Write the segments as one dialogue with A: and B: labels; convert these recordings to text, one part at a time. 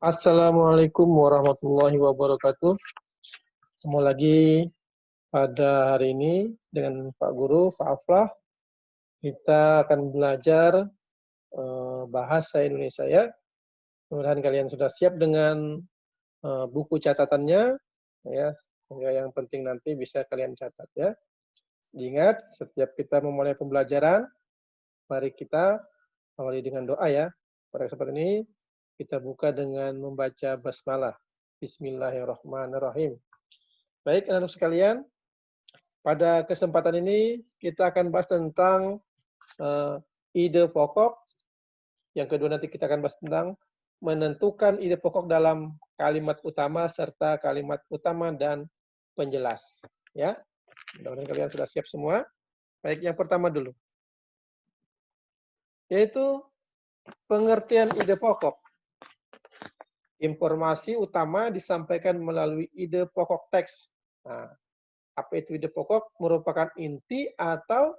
A: Assalamualaikum warahmatullahi wabarakatuh. Ketemu lagi pada hari ini dengan Pak Guru, Pak Aflah. Kita akan belajar bahasa Indonesia ya. Mudah-mudahan kalian sudah siap dengan buku catatannya ya. Sehingga yang penting nanti bisa kalian catat ya. Ingat, setiap kita memulai pembelajaran, mari kita awali dengan doa ya. Pada kesempatan ini kita buka dengan membaca basmalah. Bismillahirrahmanirrahim. Baik, anak-anak sekalian, pada kesempatan ini kita akan bahas tentang ide pokok. Yang kedua nanti kita akan bahas tentang menentukan ide pokok dalam kalimat utama serta kalimat utama dan penjelas. Ya, mudah-mudahan kalian sudah siap semua. Baik, yang pertama dulu, yaitu pengertian ide pokok. Informasi utama disampaikan melalui ide pokok teks. Nah, apa itu ide pokok? Merupakan inti atau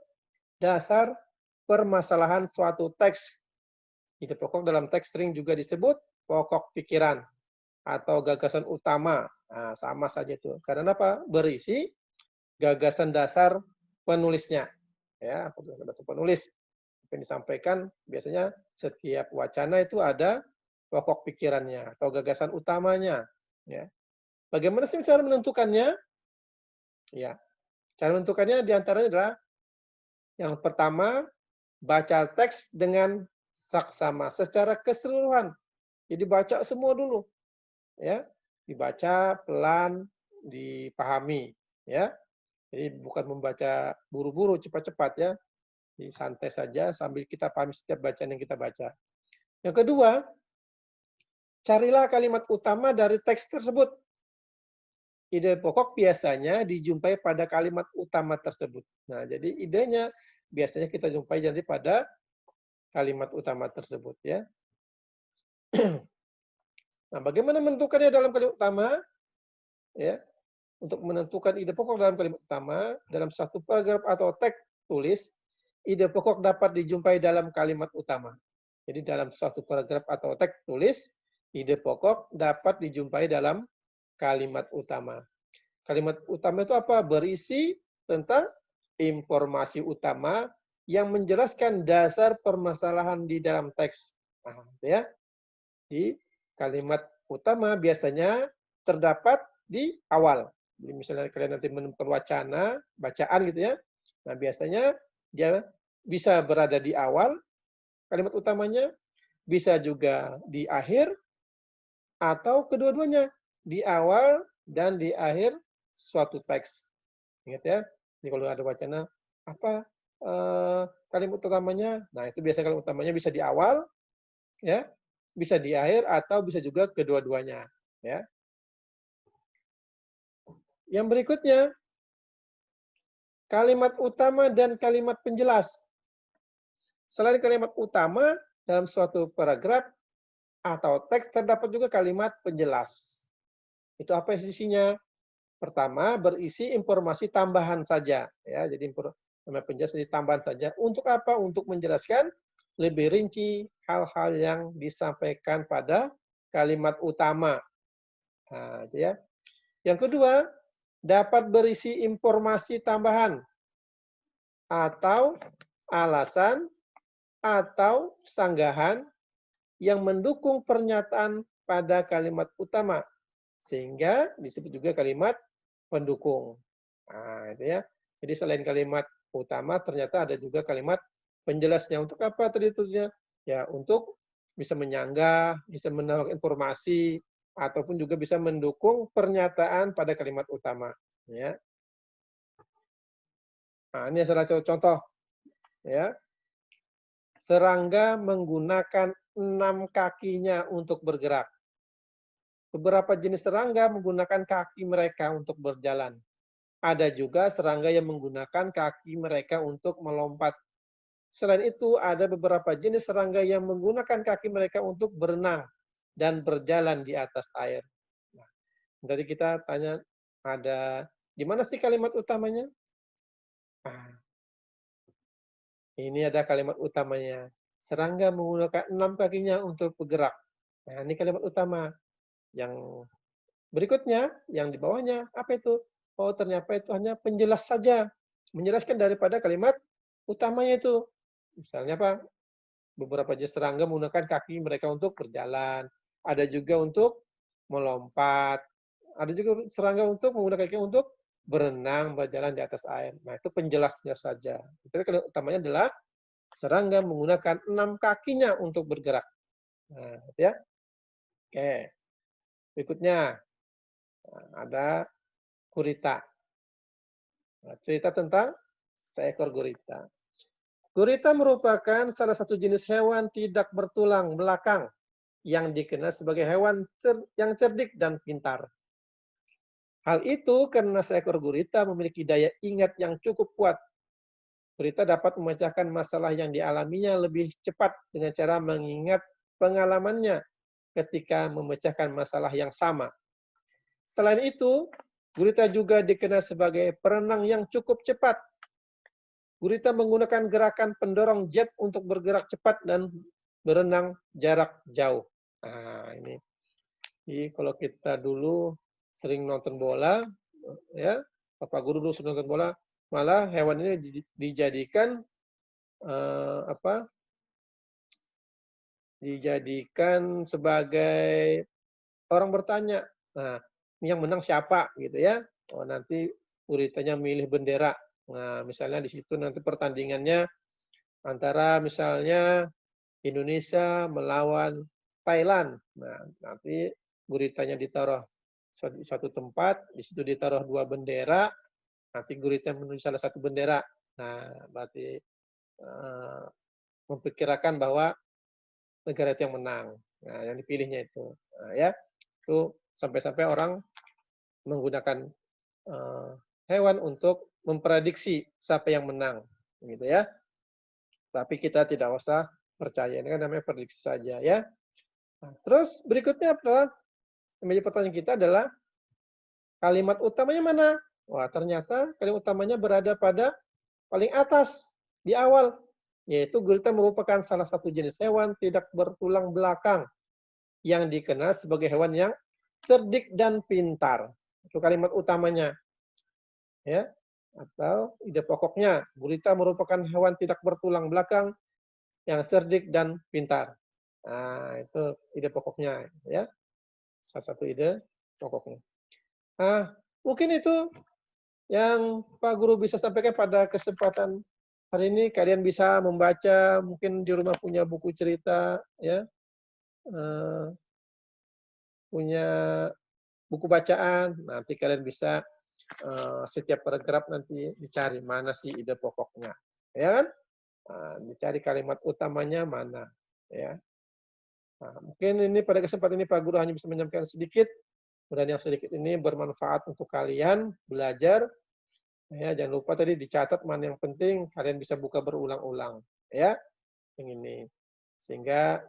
A: dasar permasalahan suatu teks. Ide pokok dalam teks sering juga disebut pokok pikiran atau gagasan utama. Nah, sama saja itu. Karena apa? Berisi gagasan dasar penulisnya. Ya, gagasan dasar penulis. Yang disampaikan biasanya setiap wacana itu ada pokok pikirannya atau gagasan utamanya. Ya. Bagaimana sih cara menentukannya? Ya, cara menentukannya diantaranya adalah yang pertama, baca teks dengan saksama secara keseluruhan. Jadi baca semua dulu, ya, dibaca pelan, dipahami, ya. Jadi bukan membaca buru-buru, cepat-cepat ya. Jadi santai saja sambil kita pahami setiap bacaan yang kita baca. Yang kedua, carilah kalimat utama dari teks tersebut. Ide pokok biasanya dijumpai pada kalimat utama tersebut. Nah, jadi idenya biasanya kita jumpai jadi pada kalimat utama tersebut ya. Nah, bagaimana menentukannya dalam kalimat utama? Ya, untuk menentukan ide pokok dalam kalimat utama, dalam satu paragraf atau teks tulis, ide pokok dapat dijumpai dalam kalimat utama. Jadi dalam suatu paragraf atau teks tulis, ide pokok dapat dijumpai dalam kalimat utama. Kalimat utama itu apa? Berisi tentang informasi utama yang menjelaskan dasar permasalahan di dalam teks. Nah, ya. Di kalimat utama biasanya terdapat di awal. Jadi misalnya kalian nanti menemukan wacana, bacaan gitu ya. Nah, biasanya dia bisa berada di awal kalimat utamanya, bisa juga di akhir, atau kedua-duanya, di awal dan di akhir suatu teks. Ingat ya, jadi kalau ada wacana, apa kalimat utamanya? Nah, itu biasanya kalimat utamanya bisa di awal, ya, bisa di akhir, atau bisa juga kedua-duanya. Ya. Yang berikutnya, kalimat utama dan kalimat penjelas. Selain kalimat utama, dalam suatu paragraf atau teks terdapat juga kalimat penjelas. Itu apa isinya? Pertama, berisi informasi tambahan saja. Ya, jadi informasi penjelas di tambahan saja. Untuk apa? Untuk menjelaskan lebih rinci hal-hal yang disampaikan pada kalimat utama. Nah, ya. Yang kedua, dapat berisi informasi tambahan atau alasan atau sanggahan yang mendukung pernyataan pada kalimat utama, sehingga disebut juga kalimat pendukung. Nah, itu ya. Jadi selain kalimat utama, ternyata ada juga kalimat penjelasnya. Untuk apa tadi tulisnya? Ya, untuk bisa menyanggah, bisa menambah informasi, ataupun juga bisa mendukung pernyataan pada kalimat utama. Ya. Nah, ini salah satu contoh. Ya. Serangga menggunakan 6 kakinya untuk bergerak. Beberapa jenis serangga menggunakan kaki mereka untuk berjalan. Ada juga serangga yang menggunakan kaki mereka untuk melompat. Selain itu, ada beberapa jenis serangga yang menggunakan kaki mereka untuk berenang dan berjalan di atas air. Nah, tadi kita tanya, ada di mana sih kalimat utamanya? Nah, ini ada kalimat utamanya. Serangga menggunakan 6 kakinya untuk bergerak. Nah, ini kalimat utama. Yang berikutnya, yang di bawahnya, apa itu? Oh, ternyata itu hanya penjelas saja. Menjelaskan daripada kalimat utamanya itu. Misalnya apa? Beberapa jenis serangga menggunakan kaki mereka untuk berjalan. Ada juga untuk melompat. Ada juga serangga untuk menggunakan kaki untuk berenang, berjalan di atas air. Nah, itu penjelasnya saja. Itu kalimat utamanya adalah serangga menggunakan 6 kakinya untuk bergerak. Nah, ya. Oke. Berikutnya ada gurita. Nah, cerita tentang seekor gurita. Gurita merupakan salah satu jenis hewan tidak bertulang belakang yang dikenal sebagai hewan yang cerdik dan pintar. Hal itu karena seekor gurita memiliki daya ingat yang cukup kuat. Gurita dapat memecahkan masalah yang dialaminya lebih cepat dengan cara mengingat pengalamannya ketika memecahkan masalah yang sama. Selain itu, gurita juga dikenal sebagai perenang yang cukup cepat. Gurita menggunakan gerakan pendorong jet untuk bergerak cepat dan berenang jarak jauh. Nah, ini. Jadi kalau kita dulu sering nonton bola, ya, Bapak Guru dulu sering nonton bola, malah hewan ini dijadikan apa? Dijadikan sebagai orang bertanya. Nah, yang menang siapa gitu ya? Oh, nanti guritanya milih bendera. Nah, misalnya di situ nanti pertandingannya antara misalnya Indonesia melawan Thailand. Nah, nanti guritanya ditaruh satu tempat, di situ ditaruh 2 bendera, nanti gurita menuju salah satu bendera. Nah, berarti memperkirakan bahwa negara itu yang menang. Nah, yang dipilihnya itu. Nah, ya, itu sampai-sampai orang menggunakan hewan untuk memprediksi siapa yang menang, gitu ya. Tapi kita tidak usah percaya, ini kan namanya prediksi saja ya. Nah, terus berikutnya adalah yang menjadi pertanyaan kita adalah kalimat utamanya mana? Wah, ternyata kalimat utamanya berada pada paling atas di awal, yaitu gurita merupakan salah satu jenis hewan tidak bertulang belakang yang dikenal sebagai hewan yang cerdik dan pintar. Itu kalimat utamanya. Ya. Atau ide pokoknya, gurita merupakan hewan tidak bertulang belakang yang cerdik dan pintar. Nah, itu ide pokoknya ya. Salah satu ide pokoknya. Nah, mungkin itu yang Pak Guru bisa sampaikan pada kesempatan hari ini. Kalian bisa membaca, mungkin di rumah punya buku cerita, ya, punya buku bacaan. Nanti kalian bisa setiap paragraf nanti dicari mana sih ide pokoknya, ya kan? Dicari kalimat utamanya mana, ya. Nah, mungkin ini pada kesempatan ini Pak Guru hanya bisa menyampaikan sedikit. Dan yang sedikit ini bermanfaat untuk kalian belajar. Ya, jangan lupa tadi dicatat mana yang penting, kalian bisa buka berulang-ulang, ya, yang ini. Sehingga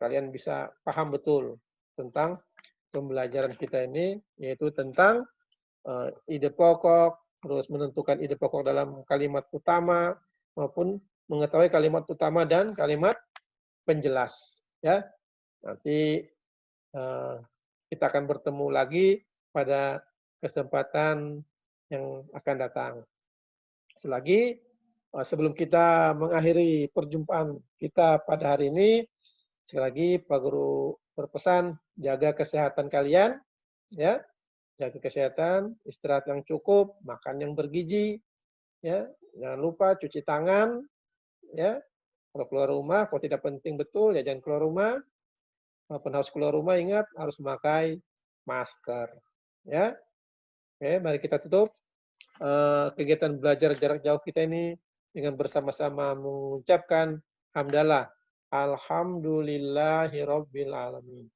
A: kalian bisa paham betul tentang pembelajaran kita ini, yaitu tentang ide pokok, terus menentukan ide pokok dalam kalimat utama, maupun mengetahui kalimat utama dan kalimat penjelas. Ya, nanti kita akan bertemu lagi pada kesempatan yang akan datang. Selagi sebelum kita mengakhiri perjumpaan kita pada hari ini, sekali lagi Pak Guru berpesan jaga kesehatan kalian, ya, jaga kesehatan, istirahat yang cukup, makan yang bergizi, ya, jangan lupa cuci tangan, ya, kalau keluar rumah, kalau tidak penting betul ya jangan keluar rumah, walaupun harus keluar rumah ingat harus memakai masker, ya. Oke, mari kita tutup kegiatan belajar jarak jauh kita ini dengan bersama-sama mengucapkan hamdalah. Alhamdulillahirabbil alamin.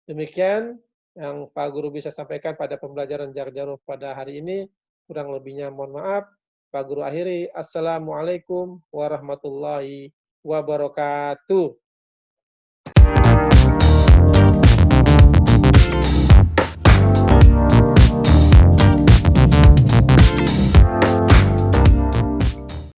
A: Demikian yang Pak Guru bisa sampaikan pada pembelajaran jarak jauh pada hari ini. Kurang lebihnya mohon maaf. Pak Guru akhiri. Assalamualaikum warahmatullahi wabarakatuh.